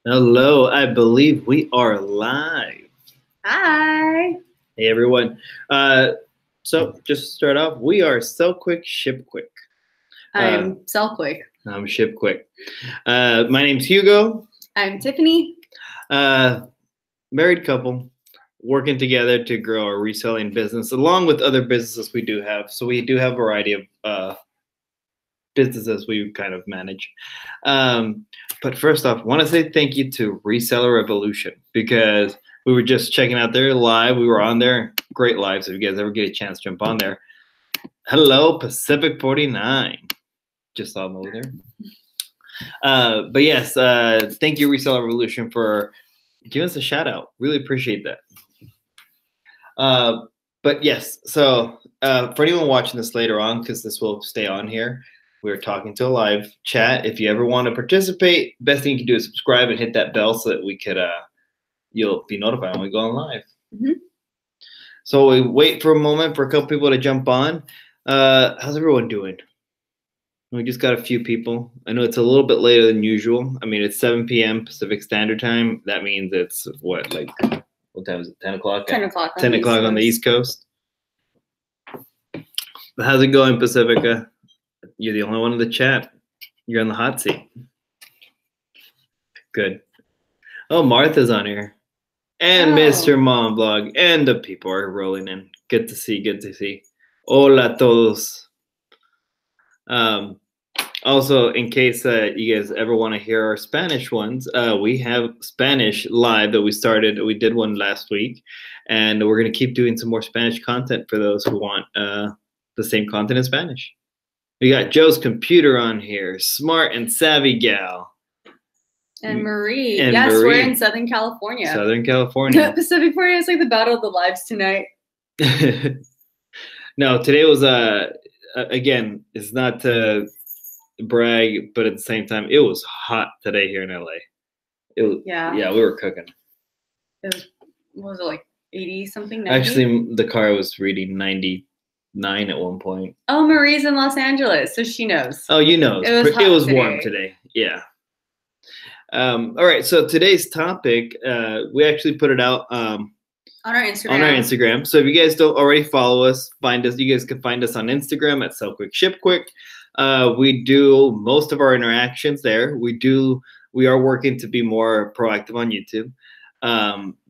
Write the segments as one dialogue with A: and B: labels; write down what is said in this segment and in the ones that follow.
A: Hello, I believe we are live.
B: Hi.
A: Hey everyone. So just to start off, we are Sell Quick, Ship Quick.
B: I'm Sell Quick.
A: I'm Ship Quick. My name's Hugo.
B: I'm Tiffany.
A: Married couple, working together to grow our reselling business, along with other businesses we do have. So we do have a variety of businesses we kind of manage. But first off, I want to say thank you to Reseller Revolution because we were just checking out their live. We were on there. Great lives. If you guys ever get a chance, jump on there. Hello, Pacific 49. Just saw them over there. But yes, thank you, Reseller Revolution, for giving us a shout out. Really appreciate that. But yes, so for anyone watching this later on, because this will stay on here, we're talking to a live chat. If you ever want to participate, best thing you can do is subscribe and hit that bell so that we could you'll be notified when we go on live.
B: Mm-hmm.
A: So we wait for a moment for a couple people to jump on. How's everyone doing? We just got a few people. I know it's a little bit later than usual. I mean, it's 7 p.m. Pacific Standard Time. That means it's what, like, what time is it? 10 o'clock?
B: 10 o'clock.
A: 10 o'clock on the East Coast. How's it going, Pacifica? You're the only one in the chat. You're on the hot seat. Good. Oh, Martha's on here. And Mr. Mom Vlog. And the people are rolling in. Good to see. Good to see. Hola todos. Also, in case you guys ever want to hear our Spanish ones, we have Spanish live that we started. We did one last week. And we're going to keep doing some more Spanish content for those who want the same content in Spanish. We got Joe's Computer on here. Smart and Savvy Gal.
B: And Marie.
A: And
B: yes,
A: Marie.
B: we're in Southern California.
A: Southern California.
B: Pacific 40 is like the battle of the lives tonight.
A: No, today was, again, it's not to brag, but at the same time, it was hot today here in LA. It was, yeah, we were cooking.
B: It was, what was it, like 80 something? 90?
A: Actually, the car was reading 99 at one point.
B: Oh, Marie's in Los Angeles, so she knows.
A: Oh, you know.
B: It was
A: warm today. Yeah. All right, so today's topic, we actually put it out on our Instagram. So if you guys don't already follow us, find us. You guys can find us on Instagram at Sell Quick Ship Quick. We do most of our interactions there. We are working to be more proactive on YouTube.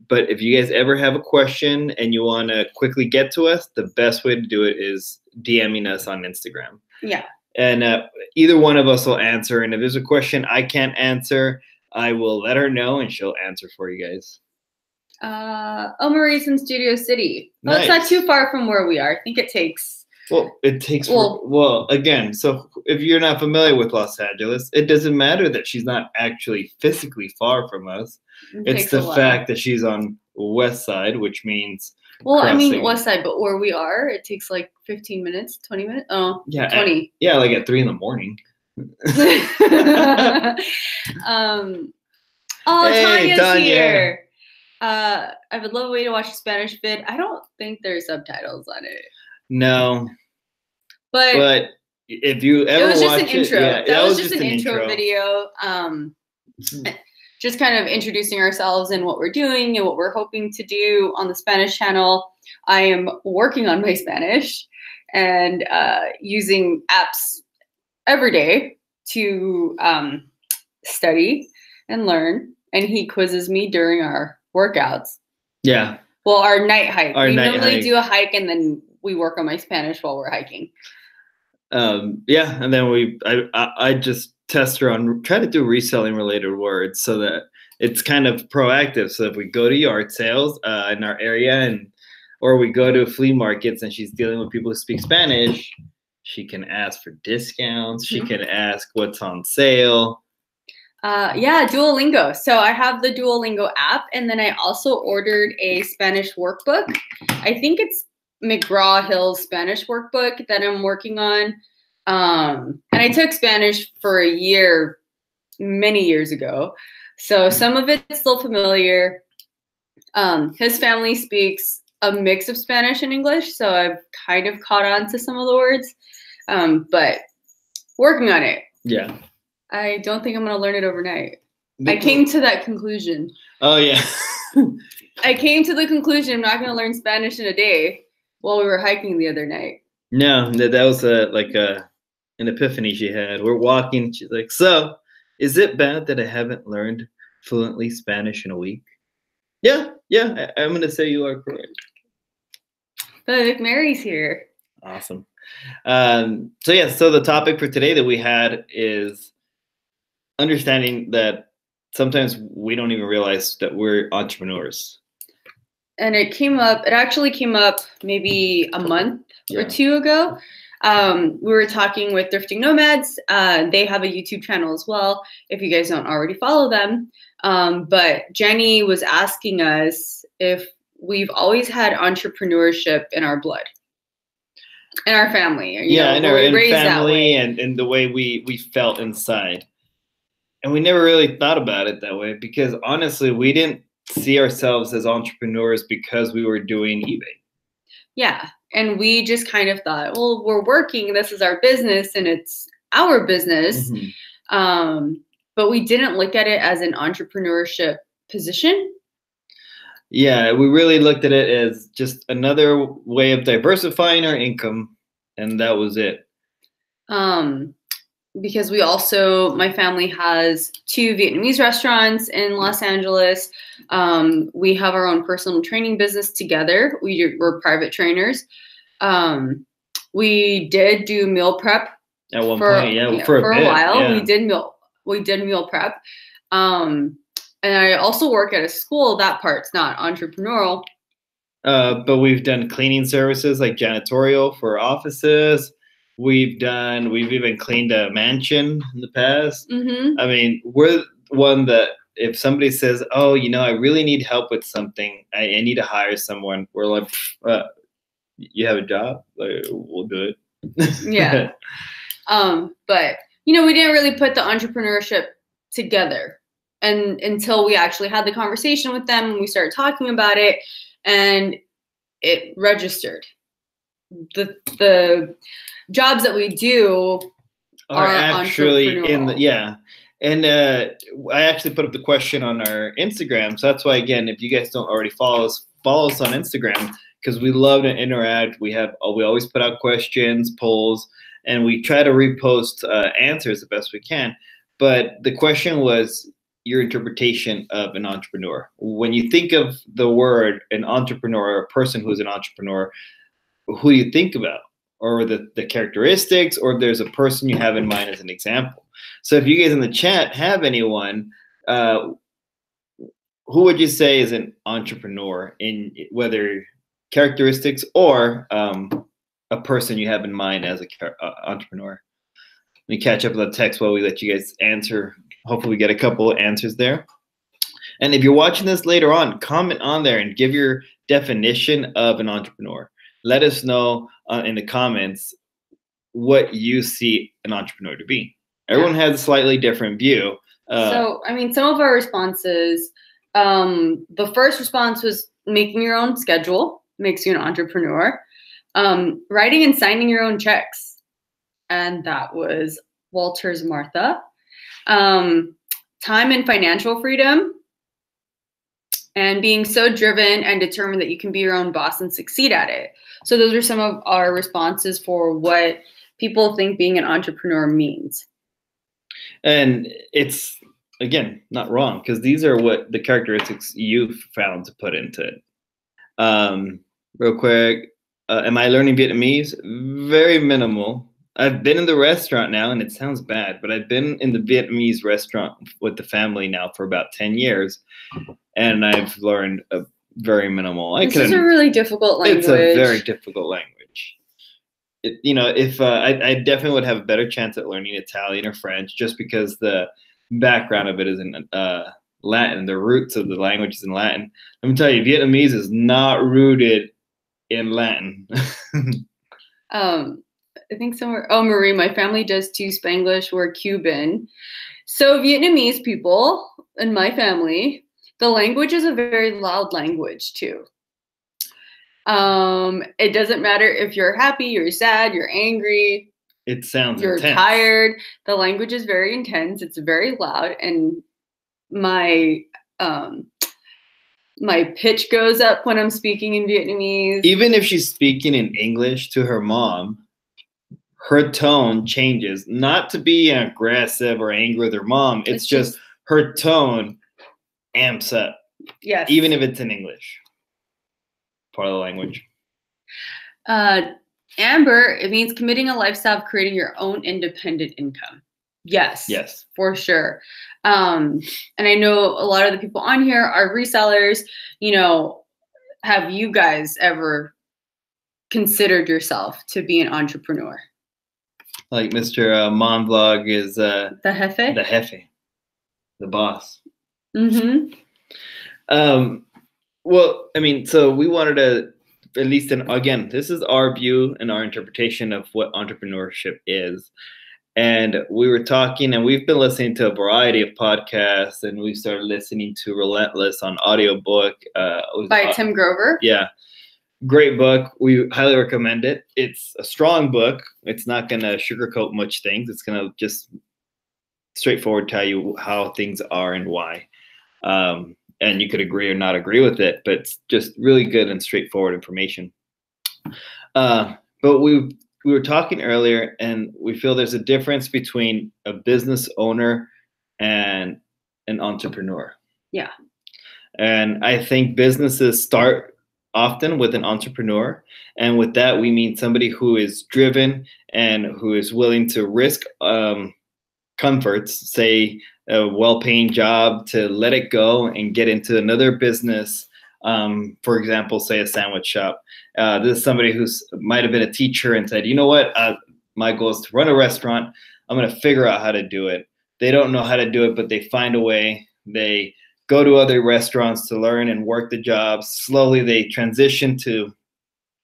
A: But if you guys ever have a question and you want to quickly get to us, the best way to do it is DMing us on Instagram.
B: Yeah.
A: And either one of us will answer. And if there's a question I can't answer, I will let her know and she'll answer for you guys.
B: Marie's in Studio City. Well, nice. It's not too far from where we are. I think it takes.
A: Well, again, so if you're not familiar with Los Angeles, it doesn't matter that she's not actually physically far from us. It's the fact that she's on West Side, which means.
B: Well, crossing. I mean West Side, but where we are, it takes like 15 minutes, 20 minutes. Oh, yeah, 20.
A: Like at 3 a.m.
B: Hey, Tanya's here. I would love a way to watch a Spanish vid. I don't think there's subtitles on it.
A: No. But if you ever watch it. It was just an intro.
B: That was just an intro video. Just kind of introducing ourselves and what we're doing and what we're hoping to do on the Spanish channel. I am working on my Spanish and using apps every day to study and learn. And he quizzes me during our workouts. Yeah. Well, our night hike. We normally do a hike and then we work on my Spanish while we're hiking.
A: Yeah, and then I just test her on try to do reselling related words so that it's kind of proactive. So if we go to yard sales in our area or we go to flea markets and she's dealing with people who speak Spanish, she can ask for discounts. She can ask what's on sale.
B: Yeah, Duolingo. So I have the Duolingo app, and then I also ordered a Spanish workbook. I think it's McGraw-Hill's Spanish workbook that I'm working on. And I took Spanish for a year, many years ago. So some of it's still familiar. His family speaks a mix of Spanish and English, so I've kind of caught on to some of the words. But working on it.
A: Yeah.
B: I don't think I'm going to learn it overnight. I came to that conclusion.
A: Oh, yeah.
B: I came to the conclusion I'm not going to learn Spanish in a day while we were hiking the other night.
A: No, that was an epiphany she had. We're walking. She's like, so is it bad that I haven't learned fluently Spanish in a week? Yeah, I'm going to say you are correct.
B: But Mary's here.
A: Awesome. So the topic for today that we had is understanding that sometimes we don't even realize that we're entrepreneurs.
B: And it actually came up maybe a month or two ago. We were talking with Thrifting Nomads. They have a YouTube channel as well, if you guys don't already follow them. But Jenny was asking us if we've always had entrepreneurship in our blood, in our family.
A: In our family and the way we felt inside. And we never really thought about it that way because honestly, we didn't see ourselves as entrepreneurs because we were doing eBay.
B: Yeah. And we just kind of thought, well, we're working, this is our business and it's our business. Mm-hmm. But we didn't look at it as an entrepreneurship position.
A: Yeah, we really looked at it as just another way of diversifying our income. And that was it.
B: Because my family has 2 Vietnamese restaurants in Los Angeles. We have our own personal training business together. We're private trainers. We did do meal prep
A: at one point. For
B: a while. Yeah. We did meal prep. And I also work at a school. That part's not entrepreneurial.
A: But we've done cleaning services like janitorial for offices. We've even cleaned a mansion in the past. Mm-hmm. I mean, we're one that if somebody says, oh, I really need help with something, I need to hire someone, we're like, you have a job? Like, we'll do it.
B: Yeah. But, we didn't really put the entrepreneurship together until we actually had the conversation with them and we started talking about it and it registered. The jobs that we do are
A: actually and I actually put up the question on our Instagram, so that's why, again, if you guys don't already follow us on Instagram because we love to interact. We always put out questions, polls, and we try to repost answers the best we can. But the question was your interpretation of an entrepreneur. When you think of the word an entrepreneur, or a person who's an entrepreneur, who do you think about? Or the characteristics, or there's a person you have in mind as an example. So if you guys in the chat have anyone, who would you say is an entrepreneur, in whether characteristics or a person you have in mind as an entrepreneur? Let me catch up with the text while we let you guys answer. Hopefully we get a couple of answers there. And if you're watching this later on, comment on there and give your definition of an entrepreneur. Let us know in the comments what you see an entrepreneur to be. Everyone has a slightly different view.
B: Some of our responses, the first response was making your own schedule makes you an entrepreneur. Writing and signing your own checks. And that was Walter's Martha. Time and financial freedom. And being so driven and determined that you can be your own boss and succeed at it. So those are some of our responses for what people think being an entrepreneur means.
A: And it's, again, not wrong, because these are what the characteristics you've found to put into it. Real quick, am I learning Vietnamese? Very minimal. I've been in the restaurant now, and it sounds bad, but I've been in the Vietnamese restaurant with the family now for about 10 years, and I've learned a very minimal.
B: This is a really difficult language.
A: It's a very difficult language. If I definitely would have a better chance at learning Italian or French, just because the background of it is in Latin. The roots of the language is in Latin. Let me tell you, Vietnamese is not rooted in Latin.
B: I think somewhere. Oh, Marie, my family does too Spanglish. We're Cuban. So Vietnamese people in my family, the language is a very loud language too. It doesn't matter if you're happy, you're sad, you're angry.
A: It sounds
B: you're
A: intense.
B: Tired. The language is very intense. It's very loud, and my my pitch goes up when I'm speaking in Vietnamese.
A: Even if she's speaking in English to her mom, her tone changes. Not to be aggressive or angry with her mom. It's just her tone amps up.
B: Yes.
A: Even if it's in English. Part of the language.
B: Amber, it means committing a lifestyle of creating your own independent income. Yes.
A: Yes.
B: For sure. And I know a lot of the people on here are resellers. You know, have you guys ever considered yourself to be an entrepreneur?
A: Like Mr. Mom Vlog is
B: the jefe?
A: The jefe. The boss.
B: Mm-hmm.
A: Well, I mean, so we wanted to, at least again, this is our view and our interpretation of what entrepreneurship is. And we were talking, and we've been listening to a variety of podcasts, and we started listening to Relentless on audiobook.
B: By Tim Grover?
A: Yeah. Great book. We highly recommend it. It's a strong book. It's not going to sugarcoat much things. It's going to just straightforward tell you how things are and why. And you could agree or not agree with it, but it's just really good and straightforward information. But we were talking earlier, and we feel there's a difference between a business owner and an entrepreneur.
B: Yeah.
A: And I think businesses start often with an entrepreneur. And with that, we mean somebody who is driven and who is willing to risk comforts, say a well-paying job, to let it go and get into another business. For example, say a sandwich shop. This is somebody who might have been a teacher and said, you know what, my goal is to run a restaurant. I'm going to figure out how to do it. They don't know how to do it, but they find a way. They go to other restaurants to learn and work the jobs. Slowly they transition to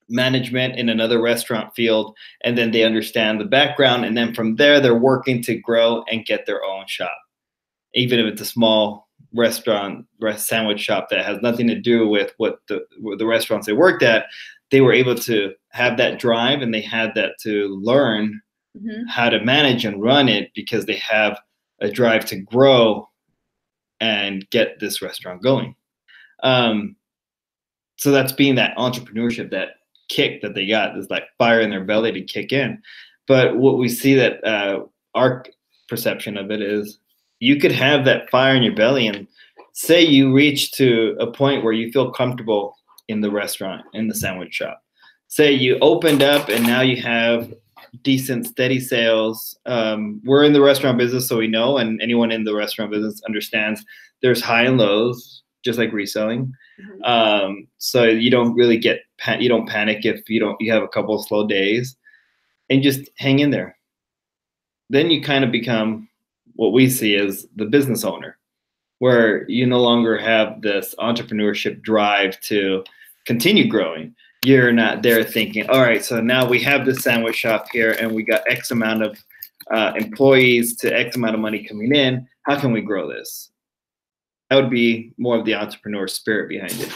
A: management in another restaurant field, and then they understand the background. And then from there, they're working to grow and get their own shop. Even if it's a small restaurant, sandwich shop that has nothing to do with what the restaurants they worked at, they were able to have that drive, and they had that to learn how to manage and run it because they have a drive to grow and get this restaurant going. So that's being that entrepreneurship, that kick that they got, this like fire in their belly to kick in. But what we see that our perception of it is, you could have that fire in your belly, and say you reach to a point where you feel comfortable in the restaurant, in the sandwich shop. Say you opened up and now you have decent, steady sales. We're in the restaurant business, so we know, and anyone in the restaurant business understands there's high and lows, just like reselling. So you don't really you don't panic if you have a couple of slow days, and just hang in there. Then you kind of become what we see as the business owner, where you no longer have this entrepreneurship drive to continue growing. You're not there thinking, all right, so now we have this sandwich shop here and we got X amount of employees to X amount of money coming in. How can we grow this? That would be more of the entrepreneur spirit behind it.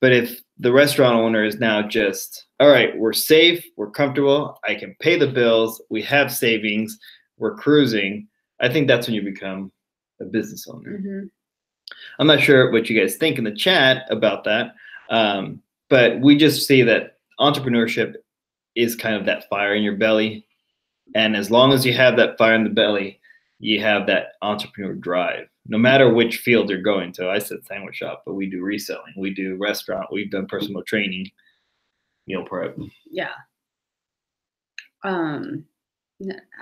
A: But if the restaurant owner is now just, all right, we're safe, we're comfortable, I can pay the bills, we have savings, we're cruising, I think that's when you become a business owner. I'm not sure what you guys think in the chat about that, but we just see that entrepreneurship is kind of that fire in your belly. And as long as you have that fire in the belly, you have that entrepreneur drive, no matter which field you're going to. I said sandwich shop, but we do reselling, we do restaurant, we've done personal training, meal prep. Yeah.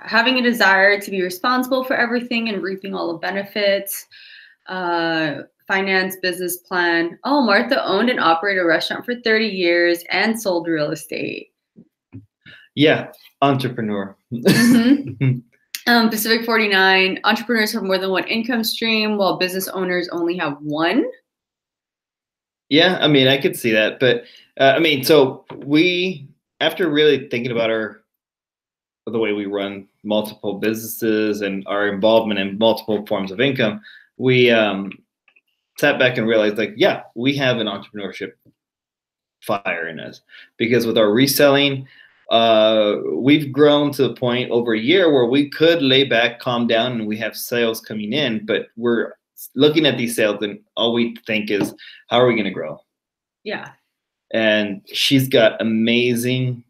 B: Having a desire to be responsible for everything and reaping all the benefits. Finance, business plan. Oh, Martha owned and operated a restaurant for 30 years and sold real estate.
A: Yeah, entrepreneur.
B: Pacific 49, entrepreneurs have more than one income stream, while business owners only have one.
A: Yeah, I mean, I could see that. But, I mean, so we, after really thinking about the way we run multiple businesses and our involvement in multiple forms of income, we sat back and realized, like, yeah, we have an entrepreneurship fire in us, because with our reselling, we've grown to the point over a year where we could lay back, calm down, and we have sales coming in, but we're looking at these sales, and all we think is, how are we going to grow?
B: Yeah.
A: And she's got amazing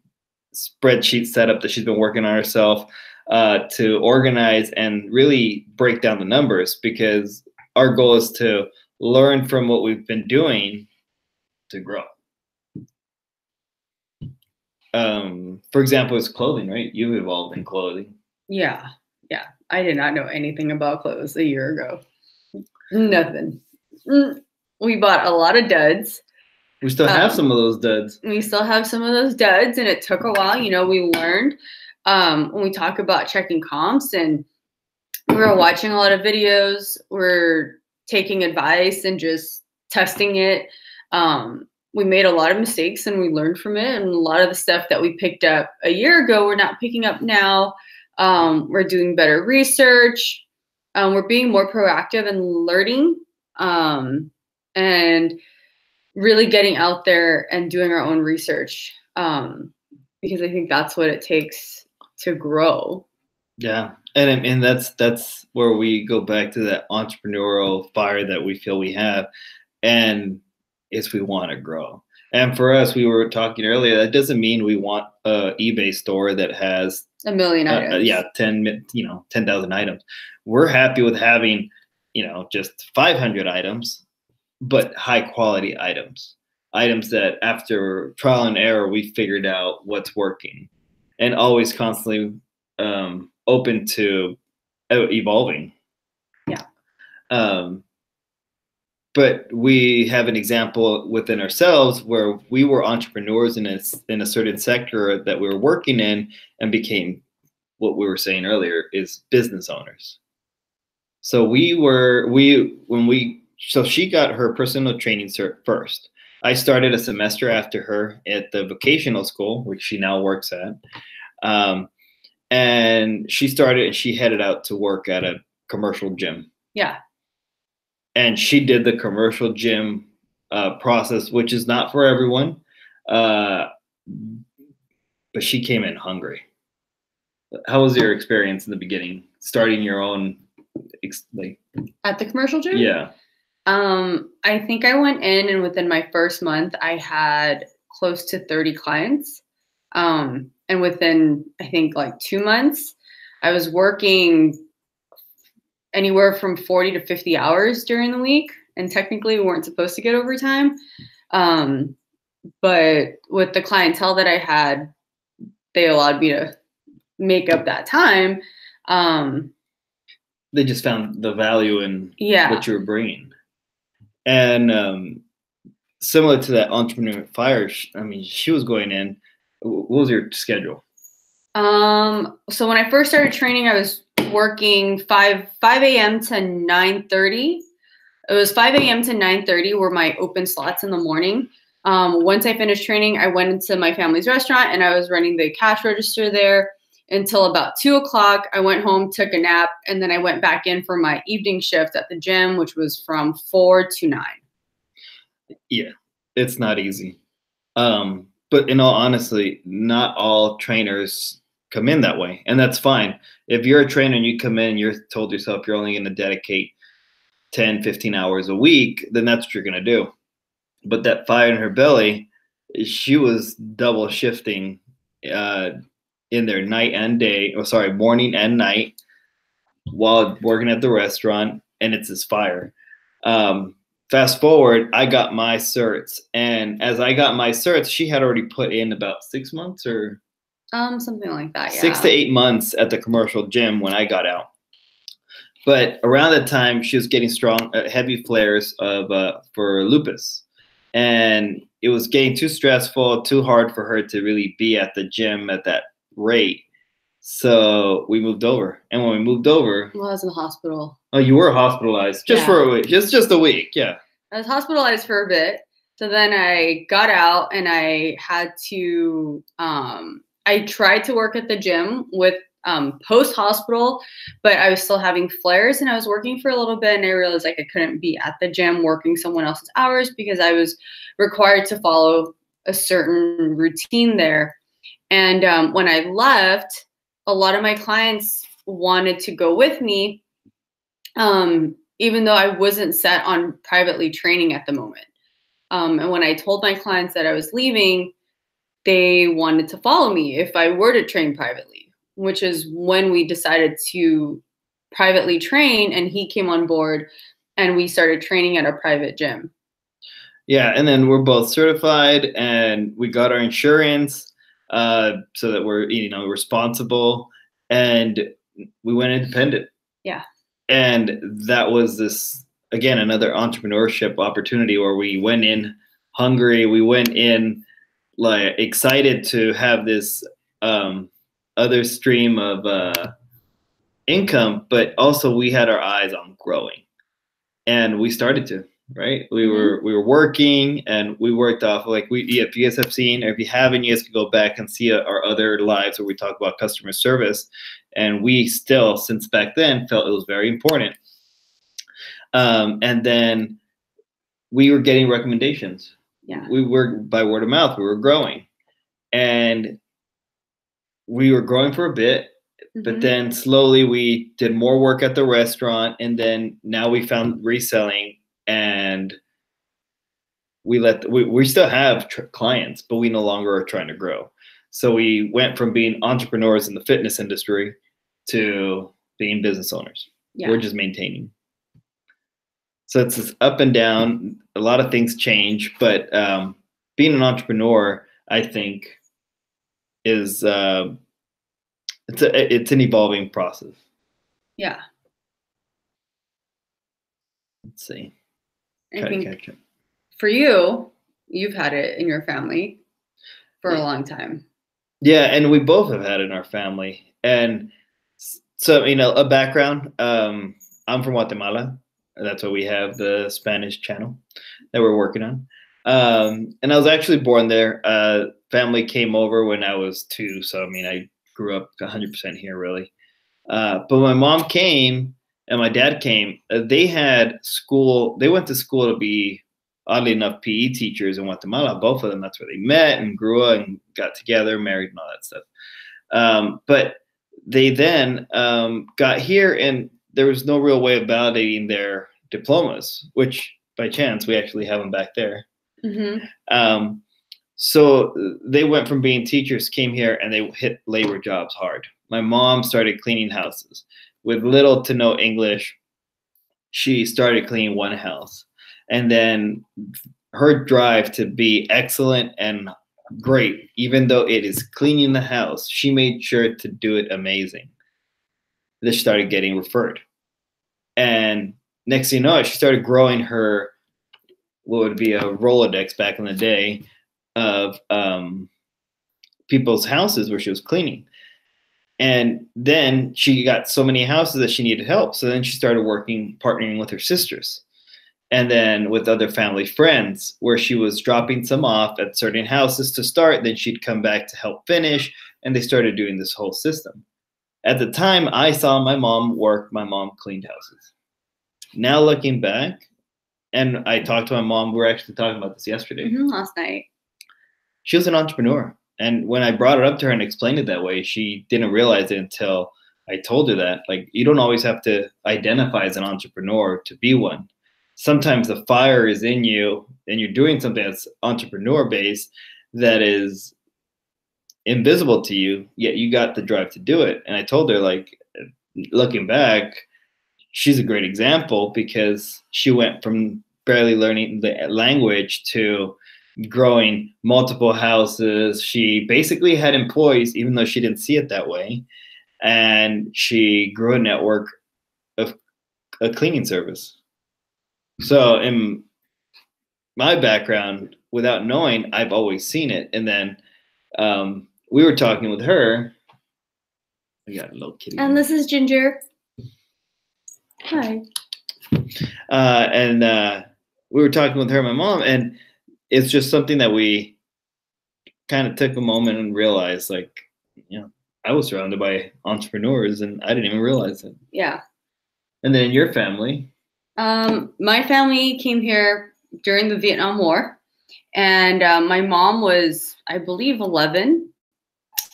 A: spreadsheet setup that she's been working on herself to organize and really break down the numbers, because our goal is to learn from what we've been doing to grow. For example, it's clothing, right? You've evolved in clothing.
B: Yeah. Yeah. I did not know anything about clothes a year ago. Nothing. We bought a lot of duds.
A: We still have some of those duds.
B: We still have some of those duds, and it took a while. You know, we learned when we talk about checking comps, and we were watching a lot of videos. We're taking advice and just testing it. We made a lot of mistakes and we learned from it. And a lot of the stuff that we picked up a year ago, we're not picking up now. We're doing better research. We're being more proactive and learning, and really getting out there and doing our own research, because I think that's what it takes to grow.
A: Yeah. And that's where we go back to that entrepreneurial fire that we feel we have. And is we want to grow. And for us, we were talking earlier, that doesn't mean we want an eBay store that has
B: a million items.
A: 10,000 items. We're happy with having, just 500 items, but high quality items that after trial and error, we figured out what's working, and always constantly open to evolving.
B: Yeah.
A: But we have an example within ourselves where we were entrepreneurs in a certain sector that we were working in, and became what we were saying earlier is business owners. So so she got her personal training cert first. I started a semester after her at the vocational school, which she now works at. And she headed out to work at a commercial gym.
B: Yeah.
A: And she did the commercial gym process, which is not for everyone. But she came in hungry. How was your experience in the beginning, starting your own?
B: At the commercial gym?
A: Yeah.
B: I think I went in, and within my first month, I had close to 30 clients. And within, I think, like 2 months, I was working anywhere from 40 to 50 hours during the week. And technically we weren't supposed to get overtime. But with the clientele that I had, they allowed me to make up that time.
A: They just found the value in what you were bringing. And similar to that entrepreneur fire, she was going in. What was your schedule?
B: So when I first started training, I was working 5 a.m. to 9:30. It was 5 a.m. to 9:30 were my open slots in the morning. Once I finished training, I went into my family's restaurant, and I was running the cash register there until about 2 o'clock. I went home, took a nap, and then I went back in for my evening shift at the gym, which was from 4 to 9.
A: Yeah, it's not easy. But in all honesty, not all trainers come in that way, and that's fine. If you're a trainer and you come in, you're told yourself you're only going to dedicate 10, 15 hours a week, then that's what you're going to do. But that fire in her belly, she was double shifting in their morning and night while working at the restaurant, and it's this fire. Fast forward, I got my certs, and as I got my certs, she had already put in about 6 months or
B: something like that. Yeah.
A: 6 to 8 months at the commercial gym when I got out. But around that time, she was getting strong, heavy flares for lupus, and it was getting too stressful, too hard for her to really be at the gym at that rate. So we moved over, and when we moved over,
B: well, I was in the hospital.
A: Oh, you were hospitalized just for a week, just a week, yeah.
B: I was hospitalized for a bit, so then I got out, and I had to. I tried to work at the gym with post-hospital, but I was still having flares, and I was working for a little bit, and I realized like I couldn't be at the gym working someone else's hours because I was required to follow a certain routine there. And when I left, a lot of my clients wanted to go with me, even though I wasn't set on privately training at the moment. And when I told my clients that I was leaving, they wanted to follow me if I were to train privately, which is when we decided to privately train, and he came on board and we started training at a private gym.
A: Yeah, and then we're both certified, and we got our insurance so that we're responsible, and we went independent.
B: Yeah.
A: And that was this, again, another entrepreneurship opportunity where we went in hungry. We went in like excited to have this other stream of income, but also we had our eyes on growing, and we started to. Right, we were working, and we worked off like if you guys have seen, or if you haven't, you guys can go back and see our other lives where we talk about customer service, and we still, since back then, felt it was very important. And then we were getting recommendations.
B: Yeah,
A: we were by word of mouth. We were growing, and we were growing for a bit. But then slowly we did more work at the restaurant, and then now we found reselling. And we still have clients, but we no longer are trying to grow. So we went from being entrepreneurs in the fitness industry to being business owners. Yeah. We're just maintaining. So it's this up and down. A lot of things change, but being an entrepreneur, I think, is it's an evolving process.
B: Yeah.
A: Let's see.
B: I think for you, you've had it in your family for a long time.
A: Yeah, and we both have had it in our family. And so, a background, I'm from Guatemala. That's why we have the Spanish channel that we're working on. And I was actually born there. Family came over when I was 2. So, I grew up 100% here, really. But my mom came and my dad came. They had school. They went to school to be, oddly enough, PE teachers in Guatemala. Both of them. That's where they met and grew up and got together, married, and all that stuff. But they then got here, and there was no real way of validating their diplomas, which by chance we actually have them back there. So they went from being teachers, came here, and they hit labor jobs hard. My mom started cleaning houses. With little to no English, she started cleaning one house. And then her drive to be excellent and great, even though it is cleaning the house, she made sure to do it amazing. They started getting referred. And next thing you know, she started growing her, what would be a Rolodex back in the day, of people's houses where she was cleaning. And then she got so many houses that she needed help. So then she started partnering with her sisters, and then with other family friends, where she was dropping some off at certain houses to start. Then she'd come back to help finish, and they started doing this whole system. At the time, I saw my mom work. My mom cleaned houses. Now looking back, and I talked to my mom. We were actually talking about this yesterday.
B: Last night.
A: She was an entrepreneur. And when I brought it up to her and explained it that way, she didn't realize it until I told her that. Like, you don't always have to identify as an entrepreneur to be one. Sometimes the fire is in you, and you're doing something that's entrepreneur-based that is invisible to you, yet you got the drive to do it. And I told her, like, looking back, she's a great example, because she went from barely learning the language to growing multiple houses. She basically had employees, even though she didn't see it that way. And she grew a network of a cleaning service. So in my background, without knowing, I've always seen it. And then we were talking with her. We got a little kitty.
B: And this is Ginger. Hi.
A: And we were talking with her and my mom, and it's just something that we kind of took a moment and realized, like, I was surrounded by entrepreneurs and I didn't even realize it.
B: Yeah.
A: And then your family?
B: My family came here during the Vietnam War, and my mom was, I believe, 11.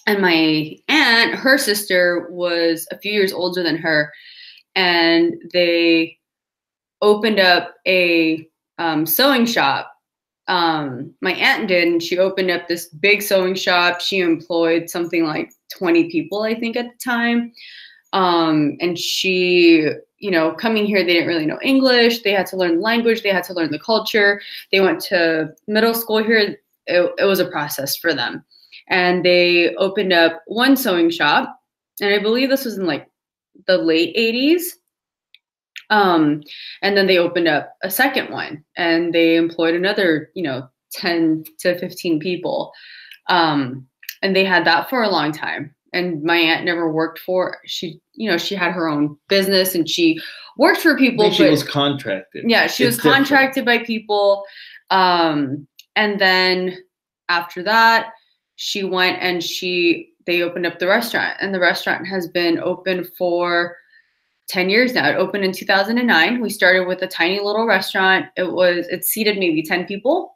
B: And my aunt, her sister, was a few years older than her. And they opened up a sewing shop. My aunt did, and she opened up this big sewing shop. She employed something like 20 people, I think, at the time. And she, you know, coming here, they didn't really know English. They had to learn the language. They had to learn the culture. They went to middle school here. It was a process for them. And they opened up one sewing shop. And I believe this was in like the late 80s. And then they opened up a second one, and they employed another, you know, 10 to 15 people. And they had that for a long time. And my aunt never worked for, she, you know, she had her own business and she worked for people.
A: She was contracted.
B: Yeah, she was contracted by people. And then after that, she went and they opened up the restaurant, and the restaurant has been open for 10 years now. It opened in 2009. We started with a tiny little restaurant. It seated maybe 10 people.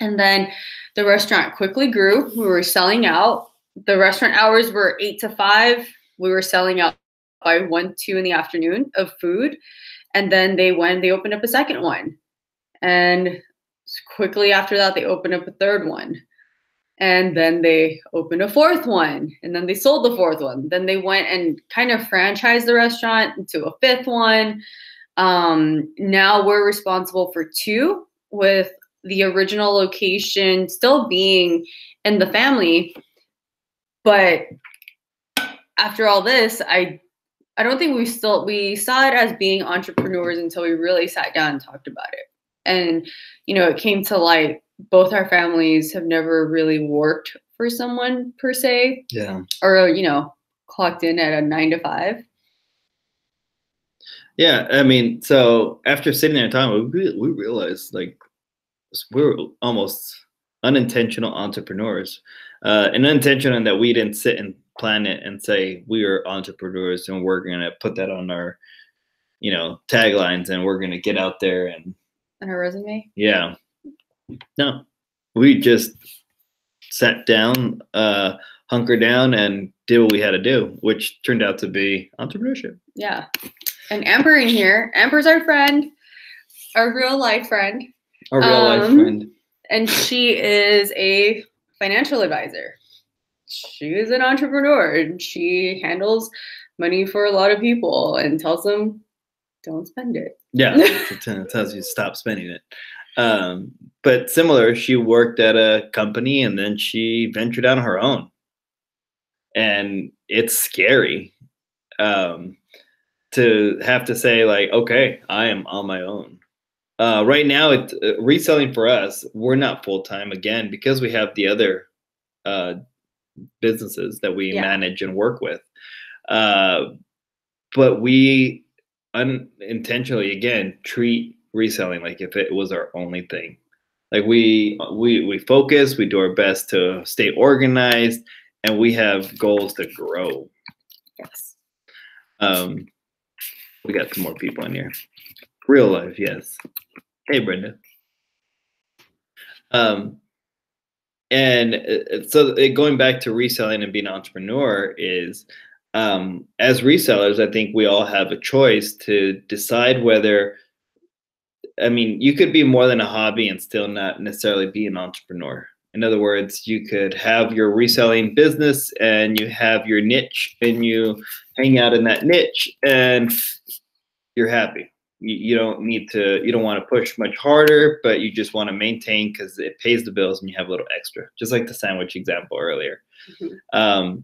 B: And then the restaurant quickly grew. We were selling out. The restaurant hours were 8 to 5. We were selling out by 1, 2 in the afternoon of food. And then they opened up a second one. And quickly after that, they opened up a third one. And then they opened a fourth one. And then they sold the fourth one. Then they went and kind of franchised the restaurant into a fifth one. Now we're responsible for 2, with the original location still being in the family. But after all this, I don't think we saw it as being entrepreneurs until we really sat down and talked about it. And, you know, it came to light, both our families have never really worked for someone per se.
A: Yeah.
B: Or, you know, clocked in at a 9 to 5.
A: Yeah. I mean, so after sitting there and talking, we realized like we're almost unintentional entrepreneurs. And unintentional in that we didn't sit and plan it and say we are entrepreneurs and we're going to put that on our, you know, taglines, and we're going to get out there and
B: on our resume.
A: Yeah. No, we just sat down, hunkered down, and did what we had to do, which turned out to be entrepreneurship.
B: Yeah. And Amber in here. Amber's our friend, our real life friend.
A: Our real life friend.
B: And she is a financial advisor. She is an entrepreneur, and she handles money for a lot of people and tells them, don't spend it.
A: Yeah, it tells you to stop spending it. But similar, she worked at a company and then she ventured on her own. And it's scary to have to say, like, okay, I am on my own. Right now, it's reselling for us. We're not full-time, again, because we have the other businesses that we manage and work with. But we unintentionally, again, treat reselling like if it was our only thing. Like we focus, we do our best to stay organized, and we have goals to grow.
B: Yes.
A: We got some more people in here. Real life, yes. Hey, Brenda. And so going back to reselling and being an entrepreneur is, as resellers, I think we all have a choice to decide whether, I mean, you could be more than a hobby and still not necessarily be an entrepreneur. In other words, you could have your reselling business and you have your niche and you hang out in that niche and you're happy. You don't need to, you don't want to push much harder, but you just want to maintain because it pays the bills and you have a little extra, just like the sandwich example earlier. Mm-hmm.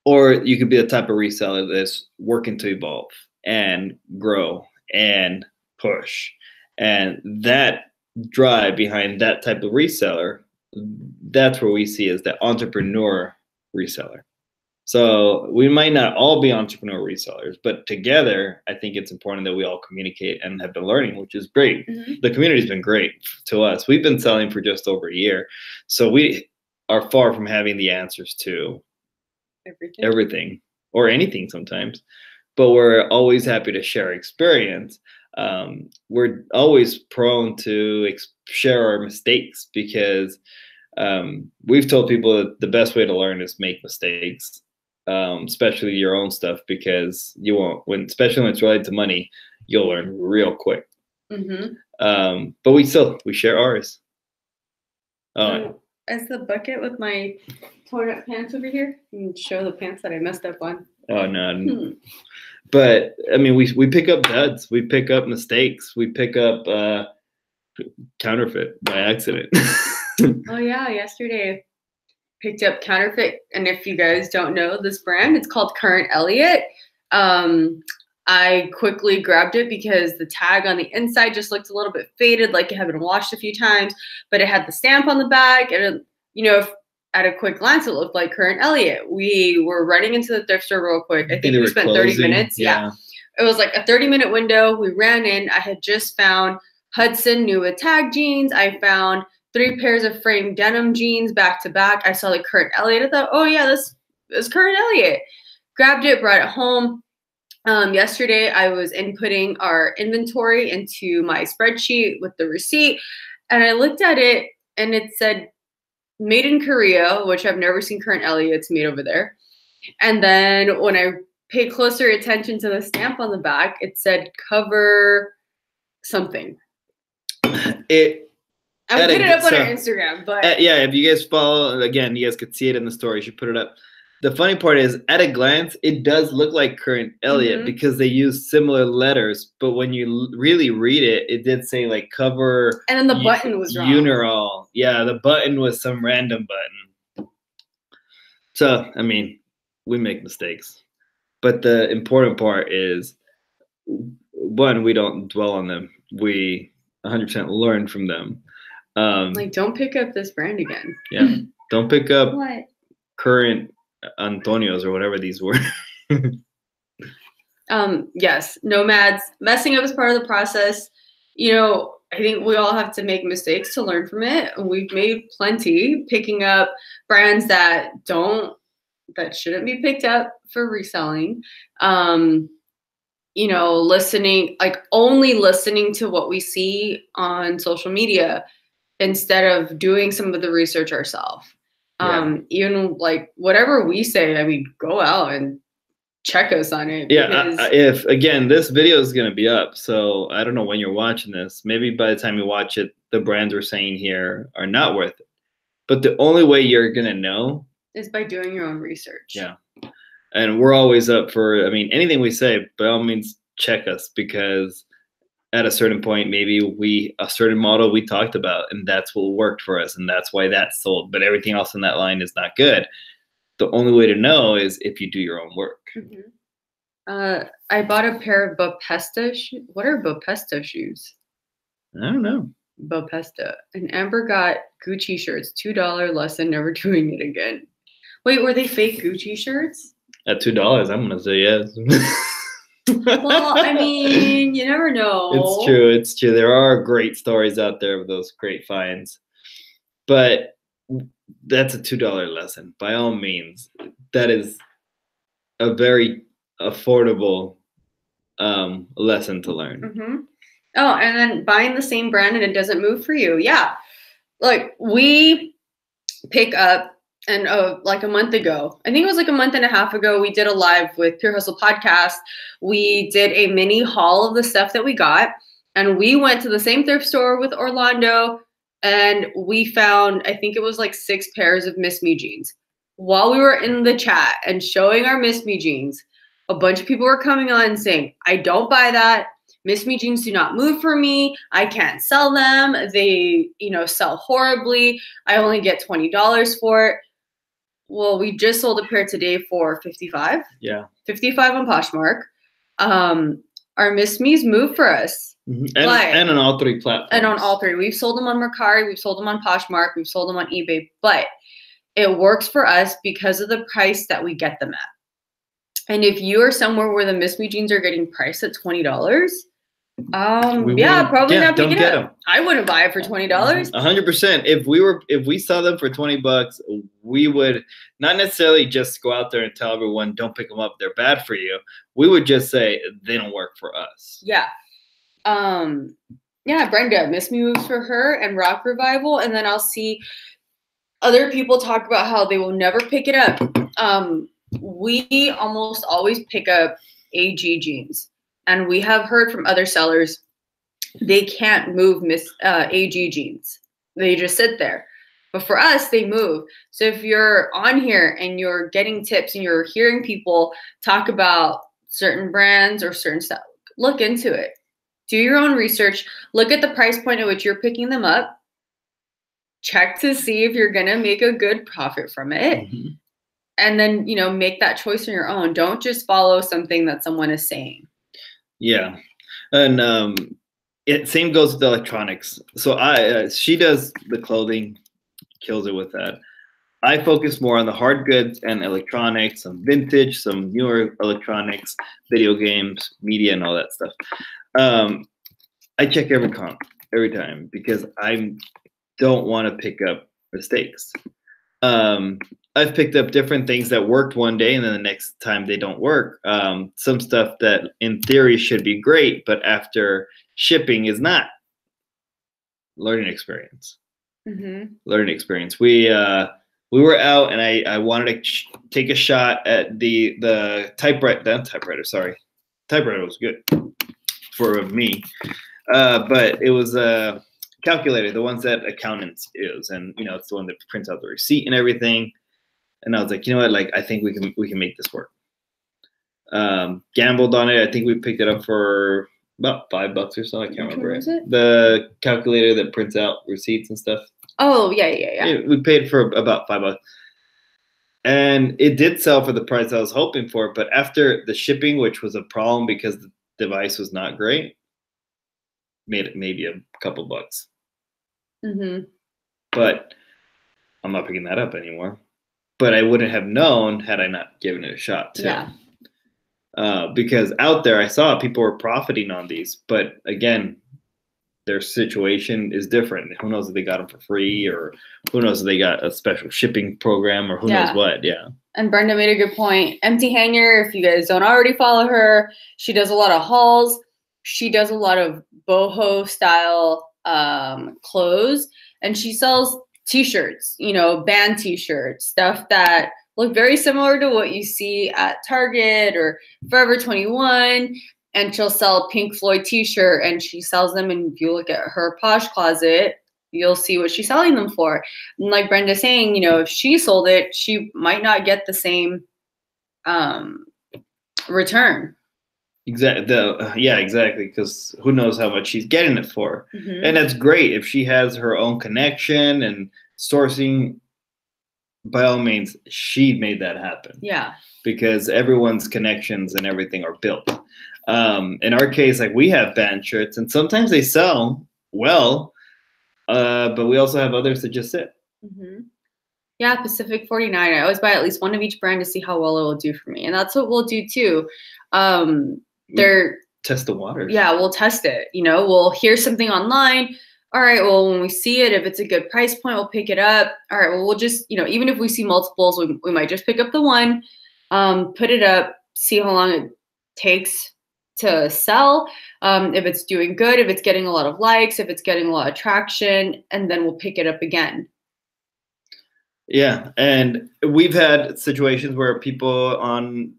A: Or you could be the type of reseller that's working to evolve and grow and push. And that drive behind that type of reseller, that's where we see as the entrepreneur reseller. So we might not all be entrepreneur resellers, but together, I think it's important that we all communicate and have been learning, which is great. Mm-hmm. The community's been great to us. We've been selling for just over a year. So we are far from having the answers to everything or anything sometimes, but we're always happy to share experience. We're always prone to share our mistakes because we've told people that the best way to learn is make mistakes. Especially your own stuff, because you won't, especially when it's related to money, you'll learn real quick.
B: Mm-hmm.
A: But we share ours.
B: Is the bucket with my torn up pants over here? You can show the pants that I messed up on.
A: Oh no. But I mean, we pick up duds, we pick up mistakes, we pick up counterfeit by accident.
B: Oh yeah, yesterday picked up counterfeit, and if you guys don't know this brand, it's called Current Elliott. I quickly grabbed it because the tag on the inside just looked a little bit faded, like it had been washed a few times, but it had the stamp on the back, and at a quick glance, it looked like Current Elliott. We were running into the thrift store real quick. I think we spent 30 minutes. Yeah. It was like a 30-minute window. We ran in. I had just found Hudson Neewer tag jeans. I found 3 pairs of frame denim jeans back to back. I saw the Current Elliott. I thought, oh yeah, this is Current Elliott. Grabbed it, brought it home. Yesterday, I was inputting our inventory into my spreadsheet with the receipt, and I looked at it, and it said made in Korea, which I've never seen Current Elliott's made over there. And then when I paid closer attention to the stamp on the back, it said cover something. I would put it up on our Instagram, but
A: yeah, if you guys follow, again, you guys could see it in the story. You should put it up. The funny part is, at a glance, it does look like Current Elliott because they use similar letters. But when you really read it, it did say like cover.
B: And then the button was wrong.
A: Uniral. Yeah, the button was some random button. So, I mean, we make mistakes. But the important part is, one, we don't dwell on them. We 100% learn from them.
B: Like, don't pick up this brand again.
A: Yeah. Don't pick up
B: what?
A: Current Antonios or whatever these were.
B: Yes, nomads. Messing up is part of the process. I think we all have to make mistakes to learn from it. We've made plenty, picking up brands that shouldn't be picked up for reselling. Only listening to what we see on social media instead of doing some of the research ourselves. Even like whatever we say, I mean, go out and check us on it.
A: Yeah, if again, this video is going to be up, so I don't know when you're watching this. Maybe by the time you watch it, the brands we're saying here are not worth it. But the only way you're going to know
B: is by doing your own research.
A: Yeah. And we're always up for, I mean, anything we say, by all means, check us, because at a certain point, maybe a certain model we talked about, and that's what worked for us, and that's why that sold. But everything else in that line is not good. The only way to know is if you do your own work.
B: I bought a pair of Bopesta shoes. What are Bopesta shoes?
A: I don't know.
B: Bopesta. And Amber got Gucci shirts, $2 less than never doing it again. Wait, were they fake Gucci shirts?
A: At $2, I'm gonna say yes.
B: Well, I mean, you never know.
A: It's true. It's true. There are great stories out there of those great finds, but that's a $2 lesson. By all means, that is a very affordable lesson to learn.
B: Oh, and then buying the same brand and it doesn't move for you. Yeah, like we pick up. And like a month ago, I think it was like a month and a half ago, we did a live with Pure Hustle Podcast. We did a mini haul of the stuff that we got. And we went to the same thrift store with Orlando. And we found, I think it was like 6 pairs of Miss Me jeans. While we were in the chat and showing our Miss Me jeans, a bunch of people were coming on and saying, I don't buy that. Miss Me jeans do not move for me. I can't sell them. They, sell horribly. I only get $20 for it. Well, we just sold a pair today for $55.
A: Yeah.
B: $55 on Poshmark. Our Miss Me's move for us.
A: And on all 3 platforms.
B: And on all 3. We've sold them on Mercari. We've sold them on Poshmark. We've sold them on eBay. But it works for us because of the price that we get them at. And if you are somewhere where the Miss Me jeans are getting priced at $20, probably not pick it up. I wouldn't buy it for $20.
A: 100%. If we saw them for $20, we would not necessarily just go out there and tell everyone don't pick them up, they're bad for you. We would just say they don't work for us.
B: Yeah. Brenda, Miss Me moves for her and Rock Revival, and then I'll see other people talk about how they will never pick it up. We almost always pick up AG jeans. And we have heard from other sellers, they can't move AG jeans. They just sit there. But for us, they move. So if you're on here and you're getting tips and you're hearing people talk about certain brands or certain stuff, look into it. Do your own research. Look at the price point at which you're picking them up. Check to see if you're going to make a good profit from it. Mm-hmm. And then, you know, make that choice on your own. Don't just follow something that someone is saying.
A: Yeah. And same goes with electronics. So she does the clothing, kills it with that. I focus more on the hard goods and electronics, some vintage, some newer electronics, video games, media, and all that stuff. I check every comp every time because I don't want to pick up mistakes. I've picked up different things that worked one day and then the next time they don't work. Some stuff that in theory should be great, but after shipping is not. Learning experience. Mm-hmm. Learning experience. We were out and I wanted to take a shot at the typewriter. Sorry, typewriter was good for me, but it was a calculator, the ones that accountants use, and you know it's the one that prints out the receipt and everything. And I was like, you know what, like I think we can make this work. Gambled on it. I think we picked it up for about $5 or so. I can't remember. Is it? The calculator that prints out receipts and stuff.
B: Oh, yeah.
A: We paid for about $5. And it did sell for the price I was hoping for. But after the shipping, which was a problem because the device was not great, made it maybe a couple bucks. Mm-hmm. But I'm not picking that up anymore. But I wouldn't have known had I not given it a shot, too. Yeah. Because out there, I saw people were profiting on these. But again, their situation is different. Who knows if they got them for free, or who knows if they got a special shipping program, or who knows what. Yeah.
B: And Brenda made a good point. Empty Hanger, if you guys don't already follow her, she does a lot of hauls. She does a lot of boho style clothes, and she sells t-shirts, you know, band t-shirts, stuff that look very similar to what you see at Target or Forever 21. And she'll sell Pink Floyd t-shirt, and she sells them. And if you look at her Posh Closet, you'll see what she's selling them for. And like Brenda's saying, you know, if she sold it, she might not get the same return.
A: Exactly. Yeah, exactly. Because who knows how much she's getting it for. Mm-hmm. And that's great if she has her own connection and sourcing. By all means, she made that happen.
B: Yeah.
A: Because everyone's connections and everything are built. In our case, like we have band shirts, and sometimes they sell well, but we also have others that just sit.
B: Mm-hmm. Yeah, Pacific 49. I always buy at least one of each brand to see how well it will do for me, and that's what we'll do too. They're
A: test the waters.
B: Yeah, we'll test it. You know, we'll hear something online. All right, well, when we see it, if it's a good price point, we'll pick it up. All right, well, we'll just, you know, even if we see multiples, we might just pick up the one, put it up, see how long it takes to sell, if it's doing good, if it's getting a lot of likes, if it's getting a lot of traction, and then we'll pick it up again.
A: Yeah, and we've had situations where people on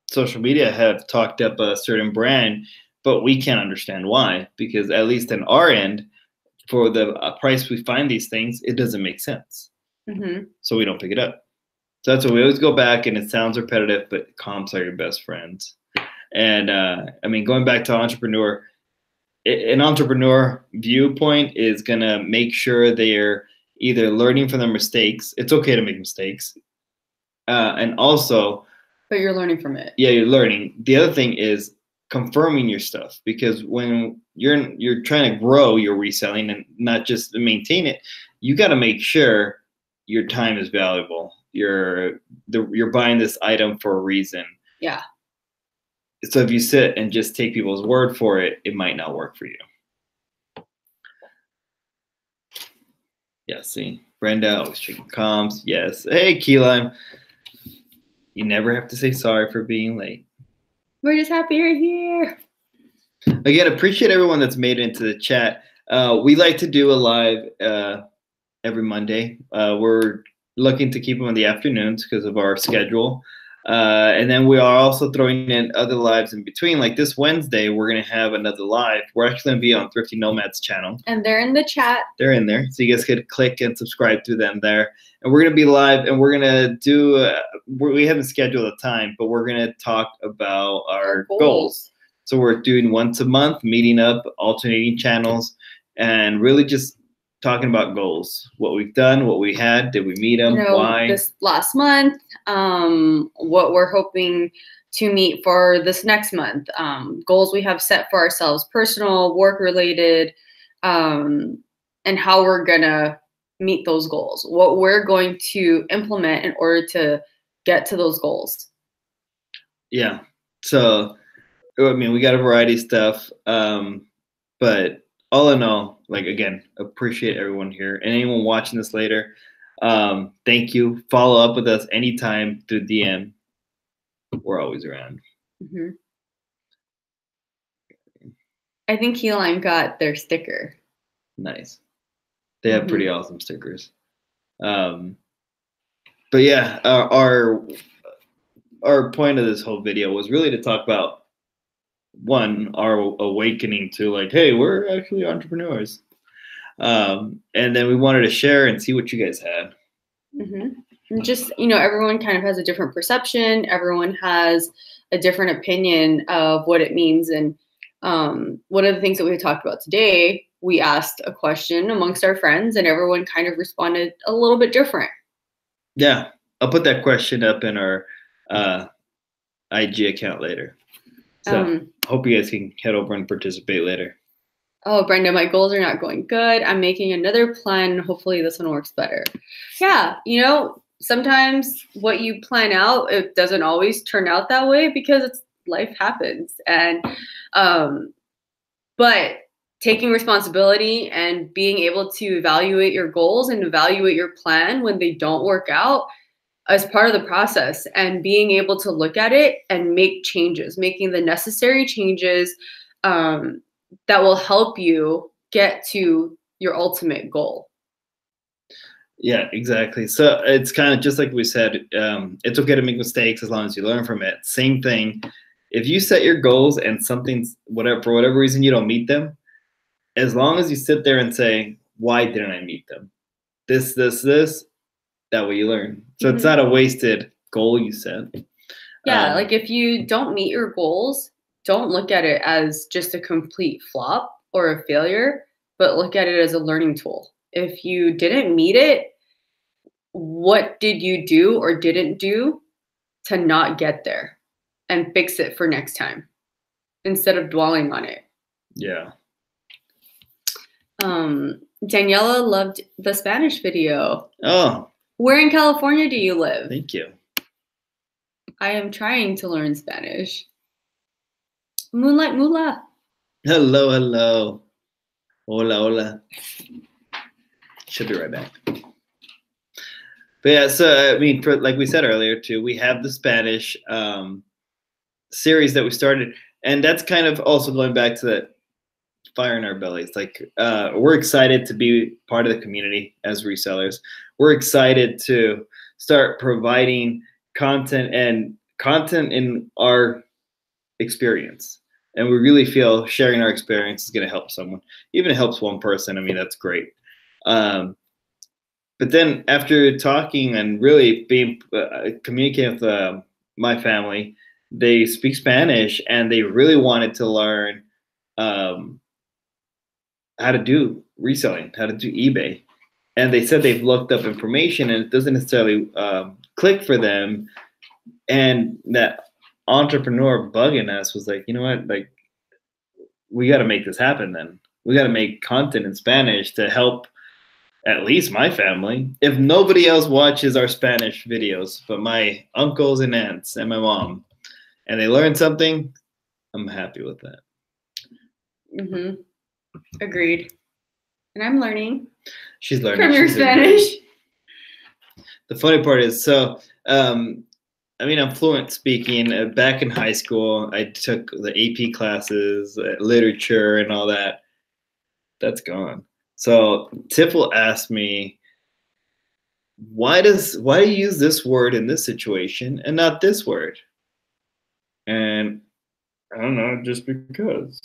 A: social media have talked up a certain brand, but we can't understand why, because at least on our end, for the price we find these things, it doesn't make sense. Mm-hmm. So we don't pick it up. So that's why we always go back, and it sounds repetitive, but comps are your best friends. And I mean, going back to entrepreneur, an entrepreneur viewpoint is going to make sure they're either learning from their mistakes. It's okay to make mistakes. And also,
B: but you're learning from it.
A: Yeah, you're learning. The other thing is confirming your stuff, because when you're trying to grow your reselling and not just maintain it, you got to make sure your time is valuable. You're buying this item for a reason.
B: Yeah.
A: So if you sit and just take people's word for it, it might not work for you. Yeah, see, Brenda always checking comms. Yes. Hey, Key Lime. You never have to say sorry for being late.
B: We're just happy you're here.
A: Again, appreciate everyone that's made it into the chat. We like to do a live every Monday. We're looking to keep them in the afternoons because of our schedule. And then we are also throwing in other lives in between. Like this Wednesday, we're going to have another live. We're actually going to be on Thrifty Nomad's channel.
B: And they're in the chat.
A: They're in there. So you guys could click and subscribe to them there. And we're going to be live, and we're going to do, we haven't scheduled a time, but we're going to talk about our goals. So we're doing once a month, meeting up, alternating channels, and really just talking about goals, what we've done, what we had, did we meet them, why?
B: This last month, what we're hoping to meet for this next month, goals we have set for ourselves, personal, work-related, and how we're gonna meet those goals, what we're going to implement in order to get to those goals.
A: Yeah, so, I mean, we got a variety of stuff, but all in all, like, again, appreciate everyone here and anyone watching this later. Thank you. Follow up with us anytime through DM. We're always around.
B: Mm-hmm. I think Key Lime got their sticker.
A: Nice. They have pretty awesome stickers. But yeah, our point of this whole video was really to talk about, one, our awakening to like, hey, we're actually entrepreneurs. And then we wanted to share and see what you guys had.
B: And just, everyone kind of has a different perception. Everyone has a different opinion of what it means. And one of the things that we talked about today, we asked a question amongst our friends, and everyone kind of responded a little bit different.
A: Yeah, I'll put that question up in our IG account later. So hope you guys can head over and participate later.
B: Oh, Brenda, my goals are not going good. I'm making another plan. Hopefully this one works better. Yeah, sometimes what you plan out, it doesn't always turn out that way because life happens. And but taking responsibility and being able to evaluate your goals and evaluate your plan when they don't work out as part of the process, and being able to look at it and make changes, making the necessary changes that will help you get to your ultimate goal.
A: Yeah, exactly. So it's kind of just like we said, it's okay to make mistakes as long as you learn from it. Same thing. If you set your goals and something's for whatever reason you don't meet them, as long as you sit there and say, why didn't I meet them? This, that way you learn. So it's not a wasted goal you set.
B: Yeah, like if you don't meet your goals, don't look at it as just a complete flop or a failure, but look at it as a learning tool. If you didn't meet it, what did you do or didn't do to not get there, and fix it for next time instead of dwelling on it.
A: Yeah.
B: Daniela loved the Spanish video.
A: Oh.
B: Where in California do you live?
A: Thank you.
B: I am trying to learn Spanish. Moonlight Mula.
A: Hello, hello. Hola, hola. Should be right back. But yeah, so I mean, like we said earlier too, we have the Spanish series that we started, and that's kind of also going back to that fire in our bellies. Like we're excited to be part of the community as resellers. We're excited to start providing content in our experience. And we really feel sharing our experience is going to help someone. Even if it helps one person, I mean, that's great. But then after talking and really being communicating with my family, they speak Spanish, and they really wanted to learn how to do reselling, how to do eBay. And they said they've looked up information and it doesn't necessarily click for them. And that entrepreneur bugging us was like, you know what, like, we got to make this happen then. We got to make content in Spanish to help at least my family. If nobody else watches our Spanish videos, but my uncles and aunts and my mom, and they learn something, I'm happy with that.
B: Mm-hmm. Agreed. And I'm learning.
A: She's learning
B: from your Spanish.
A: The funny part is, so, I mean, I'm fluent speaking. Back in high school, I took the AP classes, literature and all that. That's gone. So Tiff will ask me, why do you use this word in this situation and not this word? And I don't know, just because.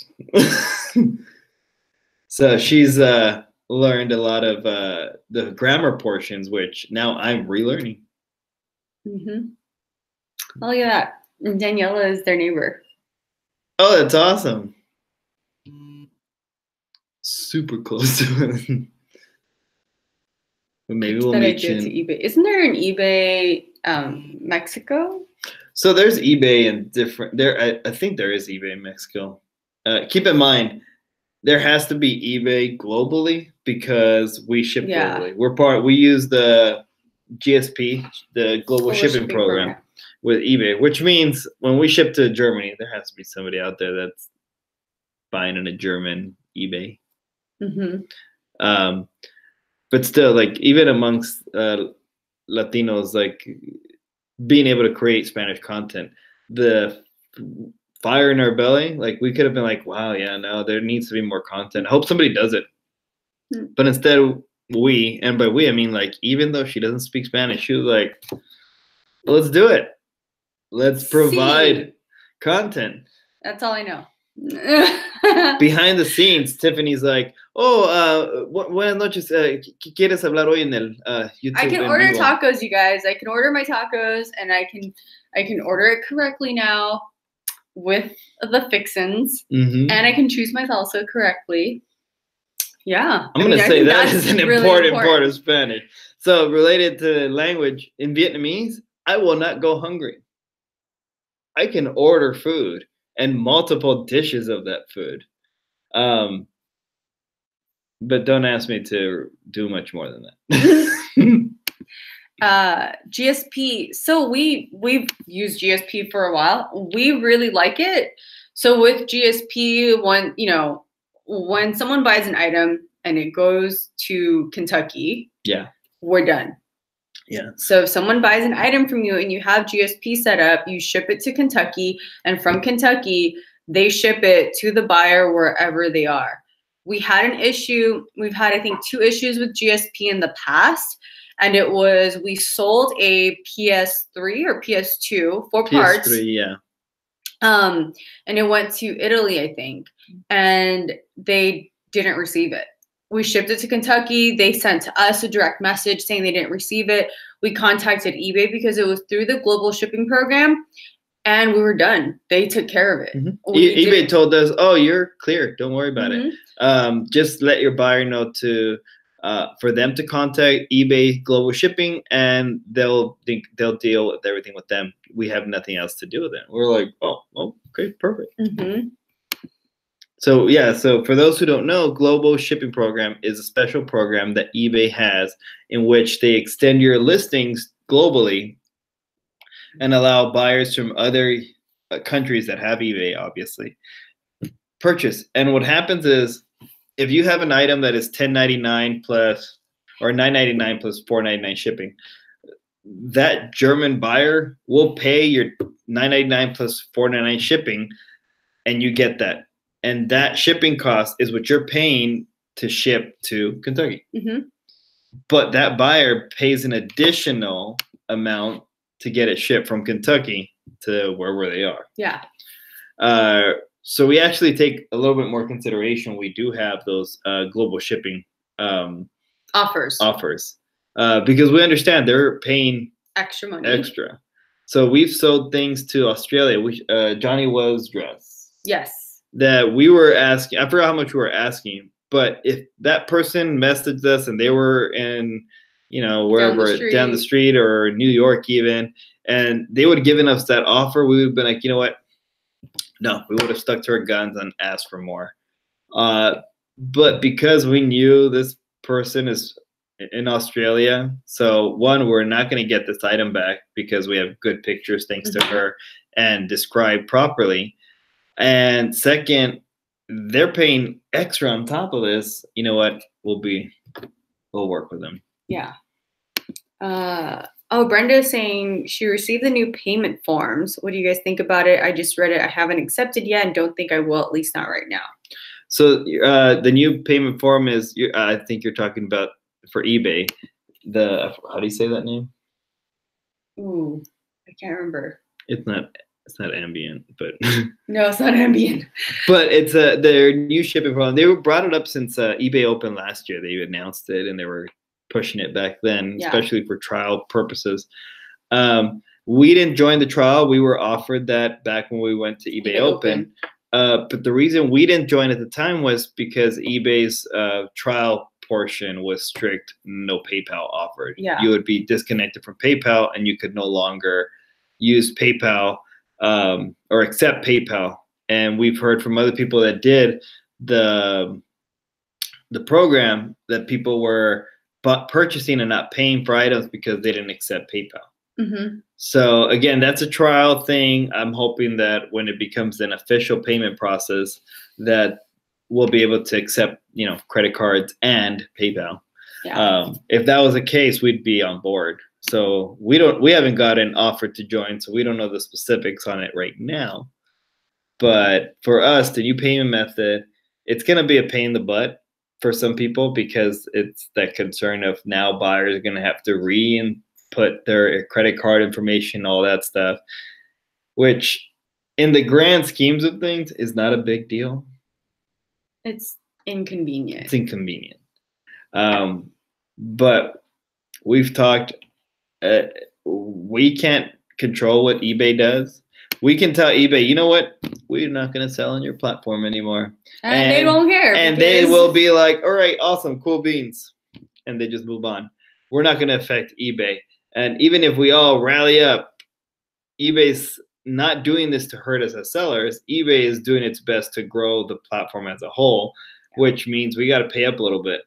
A: So she's learned a lot of the grammar portions, which now I'm relearning.
B: Mm-hmm. Oh, look at that. And Daniela is their neighbor.
A: Oh, that's awesome. Super close to it. But maybe we'll meet you.
B: To eBay. Isn't there an eBay Mexico?
A: So there's eBay in different there. I think there is eBay in Mexico. Keep in mind, there has to be eBay globally because we ship globally. We use the GSP, the Global Shipping Program, with eBay, which means when we ship to Germany, there has to be somebody out there that's buying in a German eBay.
B: Mm-hmm.
A: But still, like even amongst Latinos, like being able to create Spanish content, the fire in our belly, like we could have been like, wow, yeah, no, there needs to be more content. I hope somebody does it. Mm. But instead, and by we, I mean like, even though she doesn't speak Spanish, she was like, let's do it. Let's provide content.
B: That's all I know.
A: Behind the scenes, Tiffany's like, oh, buenas noches, ¿quieres hablar hoy en el YouTube?
B: I can order tacos, you guys. I can order my tacos, and I can order it correctly now with the fixins, and I can choose my salsa correctly. Yeah.
A: I'm going to say that is an important part of Spanish. So related to language, in Vietnamese, I will not go hungry. I can order food and multiple dishes of that food. But don't ask me to do much more than
B: that. GSP. So we've used GSP for a while. We really like it. So with GSP, when someone buys an item and it goes to Kentucky, we're done.
A: Yeah.
B: So if someone buys an item from you and you have GSP set up, you ship it to Kentucky, and from Kentucky, they ship it to the buyer wherever they are. We had an issue. We've had, I think, 2 issues with GSP in the past. And it was, we sold a PS3 or PS2 for parts.
A: PS3, yeah.
B: And it went to Italy, I think, and they didn't receive it. We shipped it to Kentucky. They sent to us a direct message saying they didn't receive it. We contacted eBay because it was through the global shipping program, and we were done. They took care of it.
A: Mm-hmm. eBay told us, oh, you're clear. Don't worry about it. Just let your buyer know for them to contact eBay Global Shipping, and they'll deal with everything with them. We have nothing else to do with it. We're like, oh, okay, perfect.
B: Mm-hmm.
A: So yeah, so for those who don't know, Global Shipping Program is a special program that eBay has in which they extend your listings globally and allow buyers from other countries that have eBay, obviously, purchase. And what happens is, if you have an item that is $10.99 plus or $9.99 plus $4.99 shipping, that German buyer will pay your $9.99 plus $4.99 shipping, and you get that. And that shipping cost is what you're paying to ship to Kentucky. Mm-hmm. But that buyer pays an additional amount to get it shipped from Kentucky to wherever they are.
B: Yeah.
A: So we actually take a little bit more consideration. We do have those global shipping
B: offers
A: because we understand they're paying
B: extra money.
A: So we've sold things to Australia. Johnny Woe's dress.
B: Yes.
A: That we were asking. I forgot how much we were asking, but if that person messaged us and they were in, wherever down the street or New York even, and they would have given us that offer, we would have been like, you know what? No, we would have stuck to our guns and asked for more. But because we knew this person is in Australia, so one, we're not going to get this item back because we have good pictures thanks to her and described properly. And second, they're paying extra on top of this. You know what? We'll work with them.
B: Yeah. Brenda is saying she received the new payment forms. What do you guys think about it? I just read it. I haven't accepted yet and don't think I will, at least not right now.
A: So the new payment form is, I think you're talking about for eBay. how do you say that name?
B: Ooh, I can't remember.
A: It's not ambient, but
B: no, it's not ambient.
A: But it's their new shipping program. They brought it up since eBay opened last year. They announced it and they were pushing it back then, especially for trial purposes. We didn't join the trial. We were offered that back when we went to eBay Open. But the reason we didn't join at the time was because eBay's trial portion was strict, no PayPal offered.
B: Yeah.
A: You would be disconnected from PayPal and you could no longer use PayPal or accept PayPal. And we've heard from other people that did the program that people were purchasing and not paying for items because they didn't accept PayPal.
B: Mm-hmm.
A: So again, that's a trial thing. I'm hoping that when it becomes an official payment process, that we'll be able to accept, credit cards and PayPal.
B: Yeah.
A: If that was the case, we'd be on board. So we haven't gotten offered to join, so we don't know the specifics on it right now. But for us, the new payment method, it's going to be a pain in the butt for some people because it's that concern of now buyers are going to have to re-input their credit card information, all that stuff, which in the grand schemes of things is not a big deal.
B: It's inconvenient.
A: It's inconvenient. But we've talked, we can't control what eBay does. We can tell eBay, you know what? We're not going to sell on your platform anymore.
B: And they don't care.
A: And they will be like, all right, awesome, cool beans. And they just move on. We're not going to affect eBay. And even if we all rally up, eBay's not doing this to hurt us as sellers. eBay is doing its best to grow the platform as a whole, which means we got to pay up a little bit,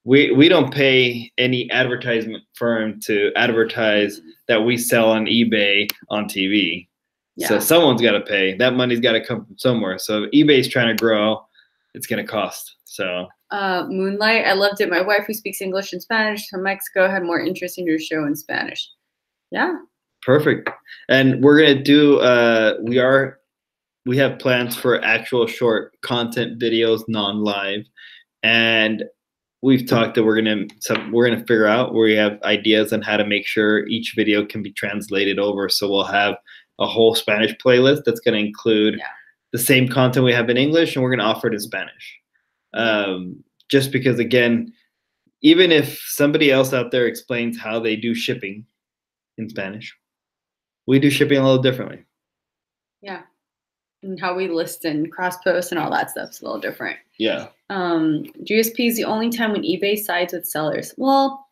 A: We don't pay any advertisement firm to advertise that we sell on eBay on TV. Yeah. So someone's got to pay. That money's got to come from somewhere. So if eBay's trying to grow, it's going to cost. So
B: Moonlight, I loved it. My wife, who speaks English and Spanish from Mexico, had more interest in your show in Spanish. Yeah.
A: Perfect. And we're going to do, we have plans for actual short content videos, non-live. And we've talked that we're gonna figure out where we have ideas on how to make sure each video can be translated over. So we'll have a whole Spanish playlist that's gonna include the same content we have in English, and we're gonna offer it in Spanish. Just because, again, even if somebody else out there explains how they do shipping in Spanish, we do shipping a little differently.
B: Yeah. And how we list and cross post and all that stuff's a little different.
A: Yeah.
B: GSP is the only time when eBay sides with sellers. Well,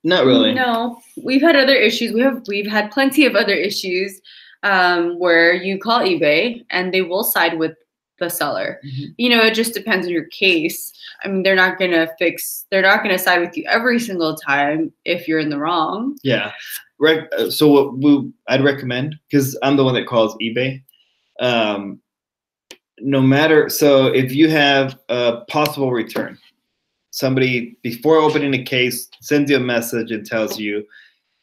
A: not really.
B: No, we've had other issues. We've had plenty of other issues where you call eBay and they will side with the seller. Mm-hmm. It just depends on your case. I mean, they're not gonna side with you every single time if you're in the wrong.
A: Yeah. So what I'd recommend, because I'm the one that calls eBay. No matter, so if you have a possible return, somebody before opening a case sends you a message and tells you,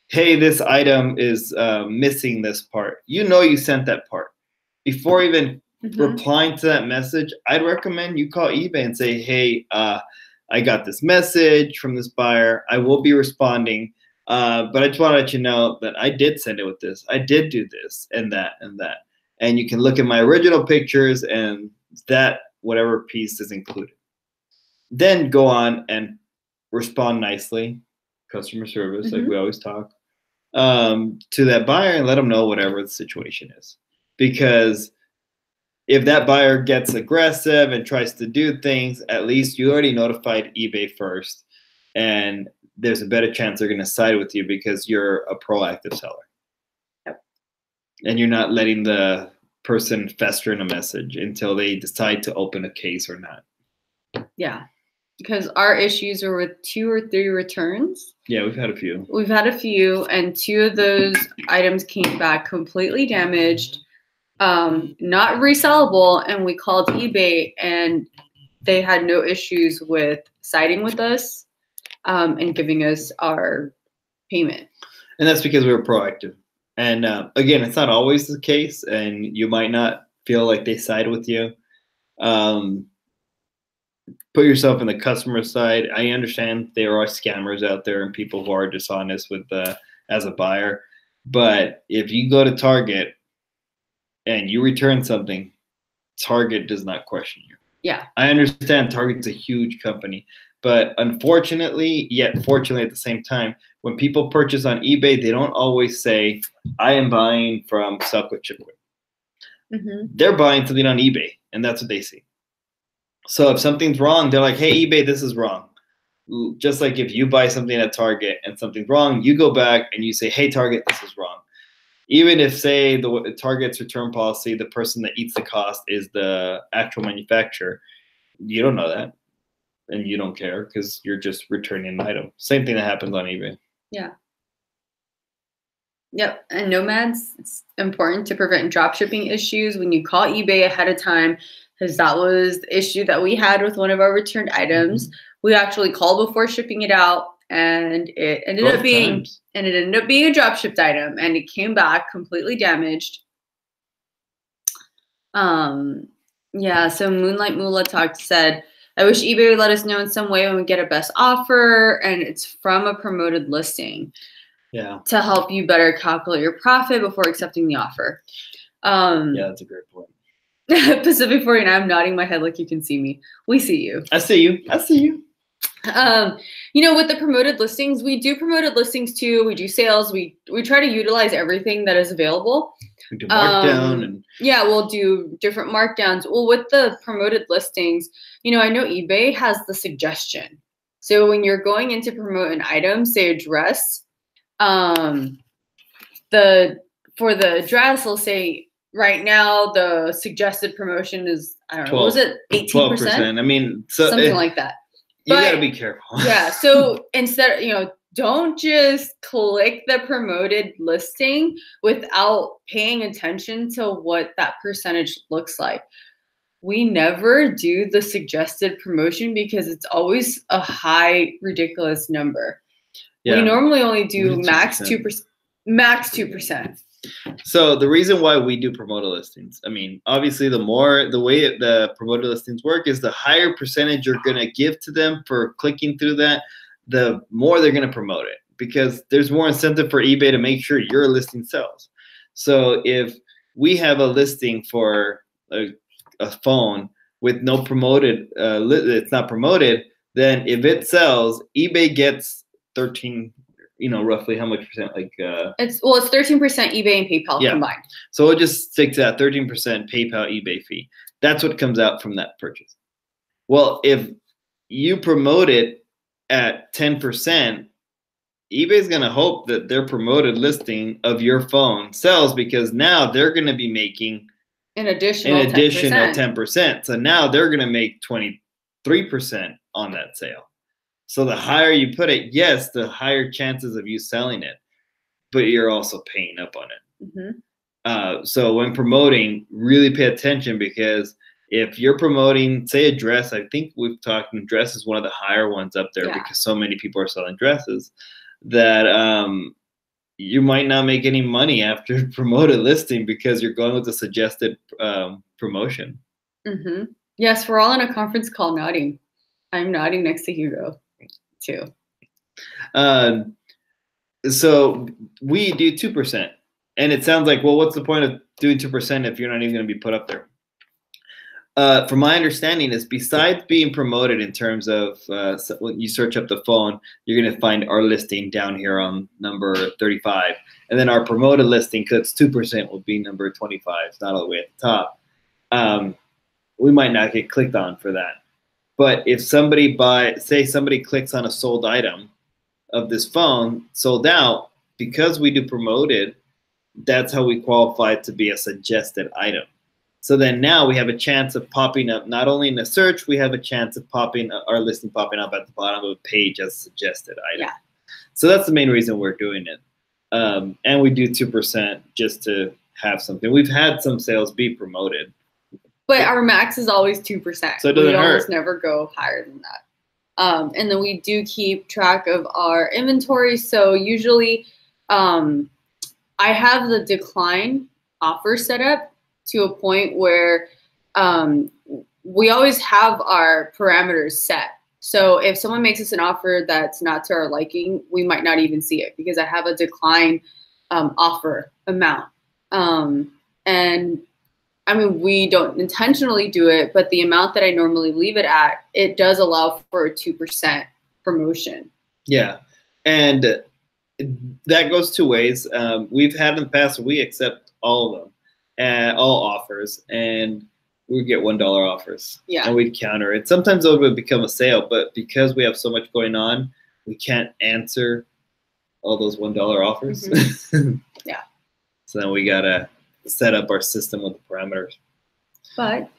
A: hey, this item is missing this part. You sent that part. Before even replying to that message, I'd recommend you call eBay and say, hey, I got this message from this buyer. I will be responding, but I just want to let you know that I did send it with this. I did do this and that and that. And you can look at my original pictures and that whatever piece is included. Then go on and respond nicely, customer service, like we always talk, to that buyer and let them know whatever the situation is. Because if that buyer gets aggressive and tries to do things, at least you already notified eBay first. And there's a better chance they're going to side with you because you're a proactive seller. And you're not letting the person fester in a message until they decide to open a case or not. Yeah.
B: Because our issues are with 2 or 3 returns.
A: Yeah, we've had a few.
B: And 2 of those items came back completely damaged, not resellable, and we called eBay and they had no issues with siding with us and giving us our payment.
A: And that's because we were proactive. And again, it's not always the case, and you might not feel like they side with you. put yourself in the customer side. I understand there are scammers out there and people who are dishonest with as a buyer. But if you go to Target and you return something, Target does not question you.
B: Yeah.
A: I understand Target's a huge company, but unfortunately, yet fortunately at the same time, when people purchase on eBay, they don't always say, I am buying from Suckwood Chipwood. They're buying something on eBay, and that's what they see. So if something's wrong, they're like, hey, eBay, this is wrong. Just like if you buy something at Target and something's wrong, you go back and you say, hey, Target, this is wrong. Even if, say, the Target's return policy, the person that eats the cost is the actual manufacturer, you don't know that, and you don't care because you're just returning an item. Same thing that happens on eBay.
B: Yeah. Yep. And nomads, it's important to prevent drop shipping issues when you call eBay ahead of time, because that was the issue that we had with one of our returned items. We actually called before shipping it out, and it ended up being a drop shipped item, and it came back completely damaged. Yeah, so Moonlight Moolah said, I wish eBay would let us know in some way when we get a best offer, and it's from a promoted listing.
A: Yeah.
B: To help you better calculate your profit before accepting the offer.
A: Yeah, that's a great point.
B: Pacific 49, I'm nodding my head like you can see me. We see you.
A: I see you. I see you.
B: You know, with the promoted listings, we do promoted listings too. We do sales. We try to utilize everything that is available.
A: We do markdown and
B: yeah, we'll do different markdowns. Well, with the promoted listings, you know, I know eBay has the suggestion. So when you're going in to promote an item, say a dress, for the dress, I'll say right now the suggested promotion is, I don't know, 12, what was it 18%?
A: 12%. I mean, so
B: something like that.
A: You gotta be careful.
B: Yeah. So instead, you know, don't just click the promoted listing without paying attention to what that percentage looks like. We never do the suggested promotion because it's always a high, ridiculous number. Yeah. We normally only do max 2%. Max 2%.
A: So the reason why we do promoted listings, I mean, obviously the way the promoted listings work is the higher percentage you're going to give to them for clicking through that, the more they're going to promote it, because there's more incentive for eBay to make sure your listing sells. So if we have a listing for a phone with no promoted, it's not promoted, then if it sells, eBay gets 13, you know, roughly how much percent? Like
B: it's 13% eBay and PayPal combined.
A: So we'll just stick to that 13% PayPal eBay fee. That's what comes out from that purchase. Well, if you promote it at 10%, eBay's going to hope that their promoted listing of your phone sells, because now they're going to be making
B: an additional
A: 10%. So now they're going to make 23% on that sale. So the higher you put it, yes, the higher chances of you selling it, but you're also paying up on it. So when promoting, really pay attention, because if you're promoting, say, a dress, I think we've talked, dress is one of the higher ones up there because so many people are selling dresses, that you might not make any money after promoted listing because you're going with a suggested promotion.
B: Yes, we're all on a conference call nodding. I'm nodding next to Hugo too.
A: So we do 2%, and it sounds like, well, what's the point of doing 2% if you're not even going to be put up there? From my understanding is, besides being promoted in terms of when you search up the phone, you're going to find our listing down here on number 35, and then our promoted listing, because 2%, will be number 25. It's not all the way at the top. We might not get clicked on for that. But if somebody say somebody clicks on a sold item of this phone, sold out, because we do promoted, that's how we qualify to be a suggested item. So then now we have a chance of popping up, not only in the search, we have a chance of our listing popping up at the bottom of a page as a suggested item. Yeah. So that's the main reason we're doing it. And we do 2% just to have something. We've had some sales be promoted.
B: But our max is always 2%.
A: So it doesn't hurt.
B: We almost never go higher than that. And then we do keep track of our inventory. So usually I have the decline offer set up to a point where we always have our parameters set. So if someone makes us an offer that's not to our liking, we might not even see it because I have a decline offer amount. And I mean, we don't intentionally do it, but the amount that I normally leave it at, it does allow for a 2% promotion.
A: Yeah. And that goes two ways. We've had in the past, we accept all of them, and all offers, and we get $1 offers.
B: Yeah.
A: And we counter it. Sometimes it would become a sale, but because we have so much going on, we can't answer all those $1 offers.
B: Mm-hmm. Yeah.
A: So then we gotta set up our system with the parameters.
B: But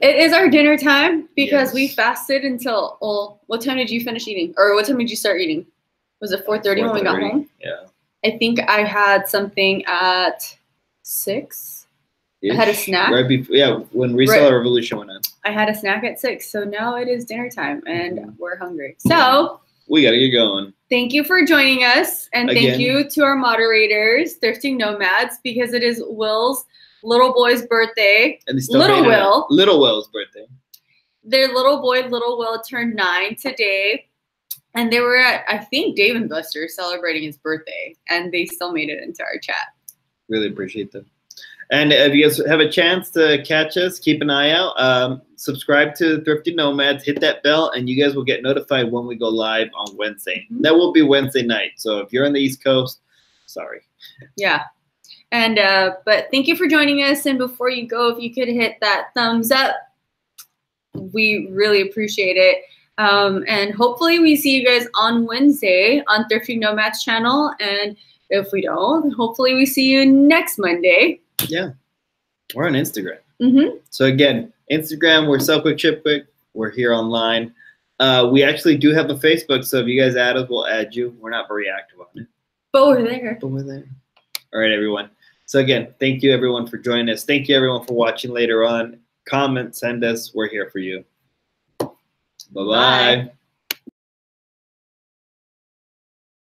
B: it is our dinner time because we fasted until, well, what time did you finish eating? Or what time did you start eating? Was it 4:30 when we got home?
A: Yeah.
B: I think I had something at 6. I had a snack.
A: Right before, yeah, when Reseller Revolution went on.
B: I had a snack at 6. So now it is dinner time and we're hungry. So
A: we got to get going.
B: Thank you for joining us. And
A: Again.
B: Thank you to our moderators, Thrifting Nomads, because it is Will's little boy's birthday.
A: And Little Will's birthday.
B: Their little boy, Little Will, turned 9 today. And they were at, I think, Dave & Buster's celebrating his birthday. And they still made it into our chat.
A: Really appreciate them. And if you guys have a chance to catch us, keep an eye out. Subscribe to Thrifty Nomads. Hit that bell, and you guys will get notified when we go live on Wednesday. Mm-hmm. That will be Wednesday night. So if you're on the East Coast, sorry. Yeah.
B: And but thank you for joining us. And before you go, if you could hit that thumbs up, we really appreciate it. And hopefully we see you guys on Wednesday on Thrifting Nomads channel. And if we don't, hopefully we see you next Monday.
A: Yeah. We're on Instagram.
B: Mm-hmm.
A: So again, Instagram, we're Sell Quick, Ship Quick. We're here online. We actually do have a Facebook. So if you guys add us, we'll add you. We're not very active on it.
B: But we're there.
A: But we're there. All right, everyone. So again, thank you everyone for joining us. Thank you everyone for watching later on. Comment, send us. We're here for you. Bye-bye.